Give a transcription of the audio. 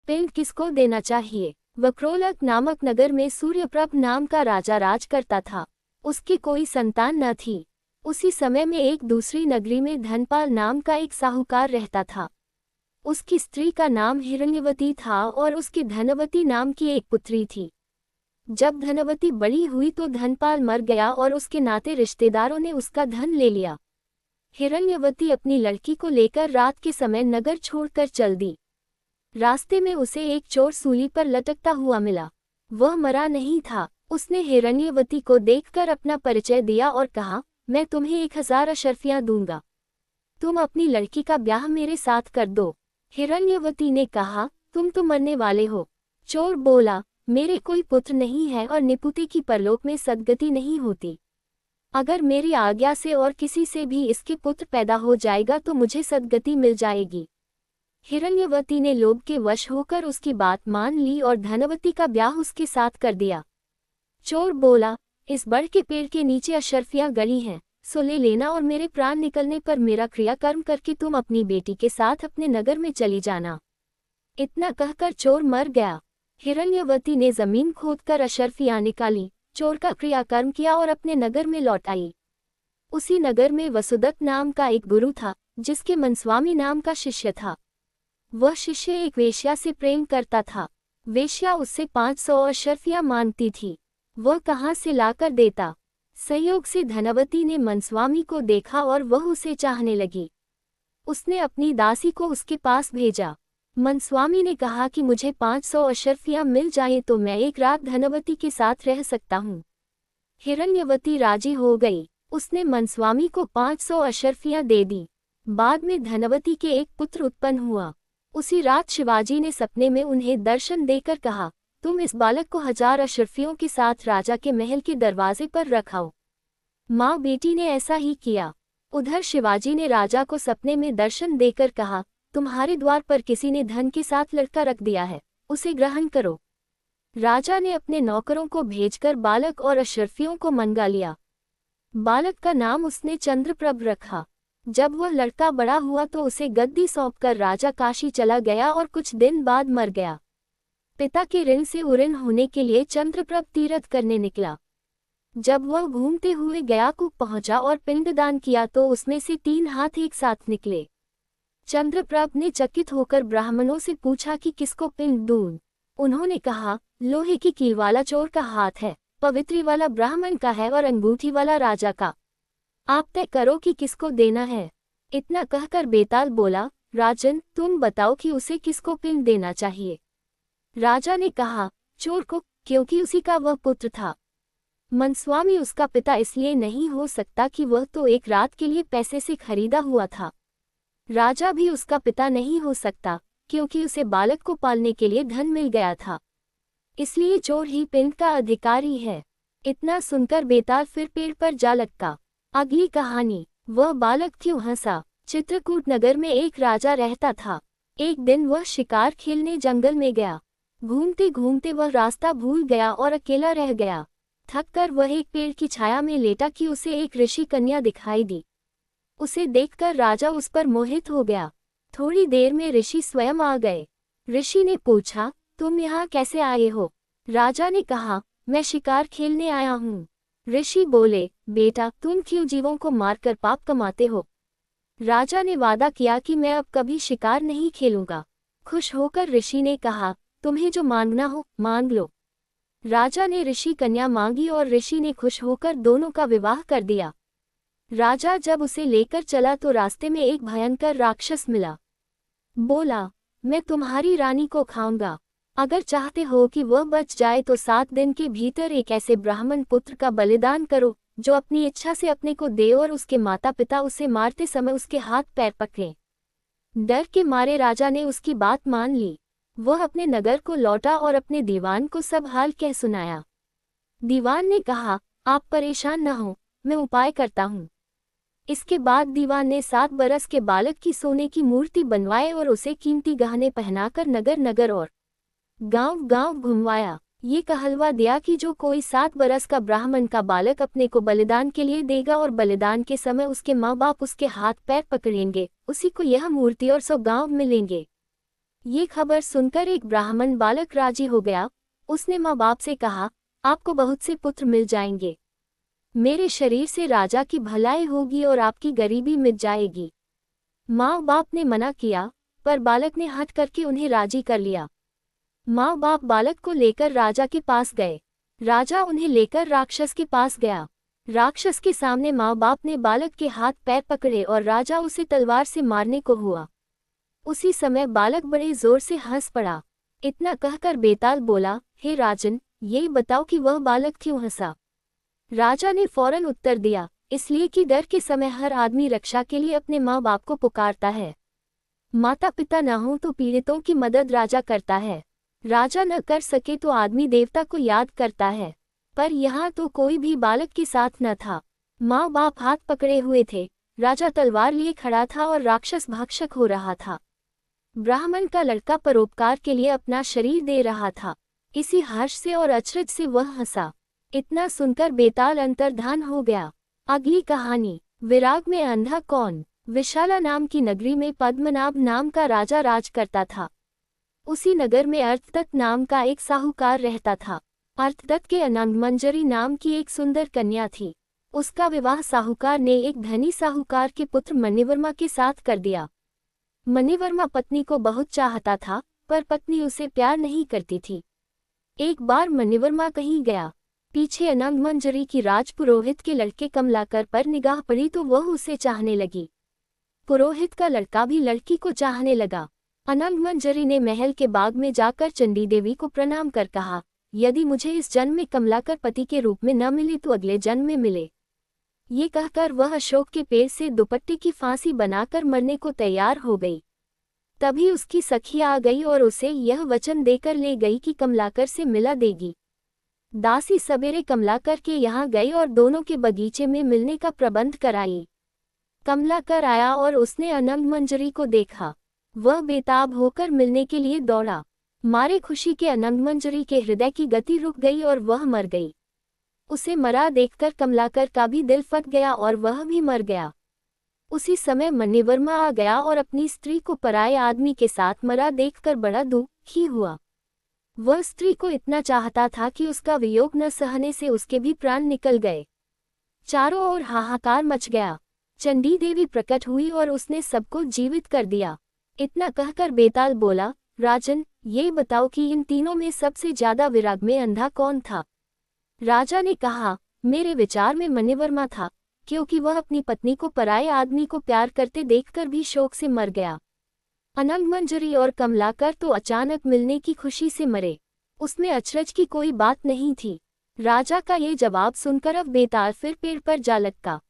पिंड किसको देना चाहिए। वक्रोलक नामक नगर में सूर्यप्रभ नाम का राजा राज करता था। उसकी कोई संतान न थी। उसी समय में एक दूसरी नगरी में धनपाल नाम का एक साहूकार रहता था। उसकी स्त्री का नाम हिरण्यवती था और उसकी धनवती नाम की एक पुत्री थी। जब धनवती बड़ी हुई तो धनपाल मर गया और उसके नाते रिश्तेदारों ने उसका धन ले लिया। हिरण्यवती अपनी लड़की को लेकर रात के समय नगर छोड़कर चल दी। रास्ते में उसे एक चोर सूली पर लटकता हुआ मिला। वह मरा नहीं था। उसने हिरण्यवती को देखकर अपना परिचय दिया और कहा, मैं तुम्हें 1000 अशर्फियां दूंगा। तुम अपनी लड़की का ब्याह मेरे साथ कर दो। हिरण्यवती ने कहा, तुम तो मरने वाले हो। चोर बोला, मेरे कोई पुत्र नहीं है और निपुति की परलोक में सद्गति नहीं होती। अगर मेरी आज्ञा से और किसी से भी इसके पुत्र पैदा हो जाएगा तो मुझे सद्गति मिल जाएगी। हिरण्यवती ने लोभ के वश होकर उसकी बात मान ली और धनवती का ब्याह उसके साथ कर दिया। चोर बोला, इस बड़ के पेड़ के नीचे अशर्फियां गड़ी हैं, सो ले लेना और मेरे प्राण निकलने पर मेरा क्रियाकर्म करके तुम अपनी बेटी के साथ अपने नगर में चली जाना। इतना कहकर चोर मर गया। हिरण्यवती ने जमीन खोदकर अशर्फियां निकाली, चोर का क्रियाकर्म किया और अपने नगर में लौट आई। उसी नगर में वसुदत्त नाम का एक गुरु था, जिसके मनस्वामी नाम का शिष्य था। वह शिष्य एक वेश्या से प्रेम करता था। वेश्या उससे 500 अशर्फियां मांगती थी। वह कहाँ से लाकर देता। संयोग से धनवती ने मनस्वामी को देखा और वह उसे चाहने लगी। उसने अपनी दासी को उसके पास भेजा। मनस्वामी ने कहा कि मुझे 500 अशर्फियां मिल जाएं तो मैं एक रात धनवती के साथ रह सकता हूँ। हिरण्यवती राजी हो गई। उसने मनस्वामी को 500 अशर्फियां दे दी। बाद में धनवती के एक पुत्र उत्पन्न हुआ। उसी रात शिवाजी ने सपने में उन्हें दर्शन देकर कहा, तुम इस बालक को 1000 अशर्फियों के साथ राजा के महल के दरवाजे पर रखाओ। माँ बेटी ने ऐसा ही किया। उधर शिवाजी ने राजा को सपने में दर्शन देकर कहा, तुम्हारे द्वार पर किसी ने धन के साथ लड़का रख दिया है, उसे ग्रहण करो। राजा ने अपने नौकरों को भेजकर बालक और अशर्फियों को मंगा लिया। बालक का नाम उसने चंद्रप्रभ रखा। जब वह लड़का बड़ा हुआ तो उसे गद्दी सौंपकर राजा काशी चला गया और कुछ दिन बाद मर गया। पिता के ऋण से उऋण होने के लिए चंद्रप्रभ तीर्थ करने निकला। जब वह घूमते हुए गयाकूप पहुंचा और पिंडदान किया तो उसमें से 3 हाथ एक साथ निकले। चंद्रप्रभ ने चकित होकर ब्राह्मणों से पूछा कि किसको पिंड दूं। उन्होंने कहा, लोहे की कील वाला चोर का हाथ है, पवित्री वाला ब्राह्मण का है और अंगूठी वाला राजा का। आप तय करो कि किसको देना है। इतना कहकर बेताल बोला, राजन तुम बताओ कि उसे किसको पिंड देना चाहिए। राजा ने कहा, चोर को, क्योंकि उसी का वह पुत्र था। मनस्वामी उसका पिता इसलिए नहीं हो सकता कि वह तो एक रात के लिए पैसे से खरीदा हुआ था। राजा भी उसका पिता नहीं हो सकता, क्योंकि उसे बालक को पालने के लिए धन मिल गया था। इसलिए चोर ही पिंड का अधिकारी है। इतना सुनकर बेताल फिर पेड़ पर जा लटका। अगली कहानी। वह बालक क्यों हंसा। चित्रकूट नगर में एक राजा रहता था। एक दिन वह शिकार खेलने जंगल में गया। घूमते घूमते वह रास्ता भूल गया और अकेला रह गया। थक कर वह एक पेड़ की छाया में लेटा कि उसे एक ऋषि कन्या दिखाई दी। उसे देखकर राजा उस पर मोहित हो गया। थोड़ी देर में ऋषि स्वयं आ गए। ऋषि ने पूछा, तुम यहाँ कैसे आए हो। राजा ने कहा, मैं शिकार खेलने आया हूँ। ऋषि बोले, बेटा तुम क्यों जीवों को मारकर पाप कमाते हो। राजा ने वादा किया कि मैं अब कभी शिकार नहीं खेलूंगा। खुश होकर ऋषि ने कहा, तुम्हें जो मांगना हो मांग लो। राजा ने ऋषि कन्या मांगी और ऋषि ने खुश होकर दोनों का विवाह कर दिया। राजा जब उसे लेकर चला तो रास्ते में एक भयंकर राक्षस मिला। बोला, मैं तुम्हारी रानी को खाऊंगा। अगर चाहते हो कि वह बच जाए तो 7 दिन के भीतर एक ऐसे ब्राह्मण पुत्र का बलिदान करो जो अपनी इच्छा से अपने को दे और उसके माता पिता उसे मारते समय उसके हाथ पैर पकड़ें। डर के मारे राजा ने उसकी बात मान ली। वह अपने नगर को लौटा और अपने दीवान को सब हाल कह सुनाया। दीवान ने कहा, आप परेशान न हो, मैं उपाय करता हूँ। इसके बाद दीवान ने 7 बरस के बालक की सोने की मूर्ति बनवाए और उसे कीमती गहने पहनाकर नगर नगर और गांव-गांव घुमवाया। ये कहलवा दिया कि जो कोई 7 बरस का ब्राह्मण का बालक अपने को बलिदान के लिए देगा और बलिदान के समय उसके माँ बाप उसके हाथ पैर पकड़ेंगे, उसी को यह मूर्ति और 100 गांव मिलेंगे। ये खबर सुनकर एक ब्राह्मण बालक राजी हो गया। उसने माँ बाप से कहा, आपको बहुत से पुत्र मिल जाएंगे। मेरे शरीर से राजा की भलाई होगी और आपकी गरीबी मिट जाएगी। माँ बाप ने मना किया, पर बालक ने हट करके उन्हें राजी कर लिया। माँ बाप बालक को लेकर राजा के पास गए। राजा उन्हें लेकर राक्षस के पास गया। राक्षस के सामने माँ बाप ने बालक के हाथ पैर पकड़े और राजा उसे तलवार से मारने को हुआ। उसी समय बालक बड़े जोर से हंस पड़ा। इतना कहकर बेताल बोला, हे राजन, ये बताओ कि वह बालक क्यों हंसा। राजा ने फौरन उत्तर दिया, इसलिए कि डर के समय हर आदमी रक्षा के लिए अपने माँ बाप को पुकारता है। माता पिता न हो तो पीड़ितों की मदद राजा करता है। राजा न कर सके तो आदमी देवता को याद करता है। पर यहाँ तो कोई भी बालक के साथ न था। माँ बाप हाथ पकड़े हुए थे, राजा तलवार लिए खड़ा था और राक्षस भक्षक हो रहा था। ब्राह्मण का लड़का परोपकार के लिए अपना शरीर दे रहा था। इसी हर्ष से और अचरज से वह हंसा। इतना सुनकर बेताल अंतर्धान हो गया। अगली कहानी, विराग में अंधा कौन। विशाला नाम की नगरी में पद्मनाभ नाम का राजा राज करता था। उसी नगर में अर्थदत्त नाम का एक साहूकार रहता था। अर्थदत्त के अनंगमंजरी नाम की एक सुंदर कन्या थी। उसका विवाह साहूकार ने एक धनी साहूकार के पुत्र मणिवर्मा के साथ कर दिया। मणिवर्मा पत्नी को बहुत चाहता था, पर पत्नी उसे प्यार नहीं करती थी। एक बार मणिवर्मा कहीं गया। पीछे अनंगमंजरी की राजपुरोहित के लड़के कमलाकर पर निगाह पड़ी तो वह उसे चाहने लगी। पुरोहित का लड़का भी लड़की को चाहने लगा। अनंगमंजरी ने महल के बाग में जाकर चंडी देवी को प्रणाम कर कहा, यदि मुझे इस जन्म में कमलाकर पति के रूप में न मिले तो अगले जन्म में मिले। ये कहकर वह अशोक के पेड़ से दुपट्टे की फांसी बनाकर मरने को तैयार हो गई। तभी उसकी सखी आ गई और उसे यह वचन देकर ले गई कि कमलाकर से मिला देगी। दासी सवेरे कमलाकर के यहाँ गई और दोनों के बगीचे में मिलने का प्रबंध कराई। कमलाकर आया और उसने अनंगमंजरी को देखा। वह बेताब होकर मिलने के लिए दौड़ा। मारे खुशी के अनंगमंजरी के हृदय की गति रुक गई और वह मर गई। उसे मरा देखकर कमलाकर का भी दिल फट गया और वह भी मर गया। उसी समय मणिवर्मा आ गया और अपनी स्त्री को पराये आदमी के साथ मरा देखकर बड़ा दुखी हुआ। वह स्त्री को इतना चाहता था कि उसका वियोग न सहने से उसके भी प्राण निकल गए। चारों ओर हाहाकार मच गया। चंडी देवी प्रकट हुई और उसने सबको जीवित कर दिया। इतना कहकर बेताल बोला, राजन, ये बताओ कि इन तीनों में सबसे ज्यादा विराग में अंधा कौन था। राजा ने कहा, मेरे विचार में मणिवर्मा था, क्योंकि वह अपनी पत्नी को पराये आदमी को प्यार करते देखकर भी शोक से मर गया। अनंगमंजरी और कमलाकर तो अचानक मिलने की खुशी से मरे। उसमें अचरज की कोई बात नहीं थी। राजा का ये जवाब सुनकर अब बेताल फिर पेड़ पर जा लटका।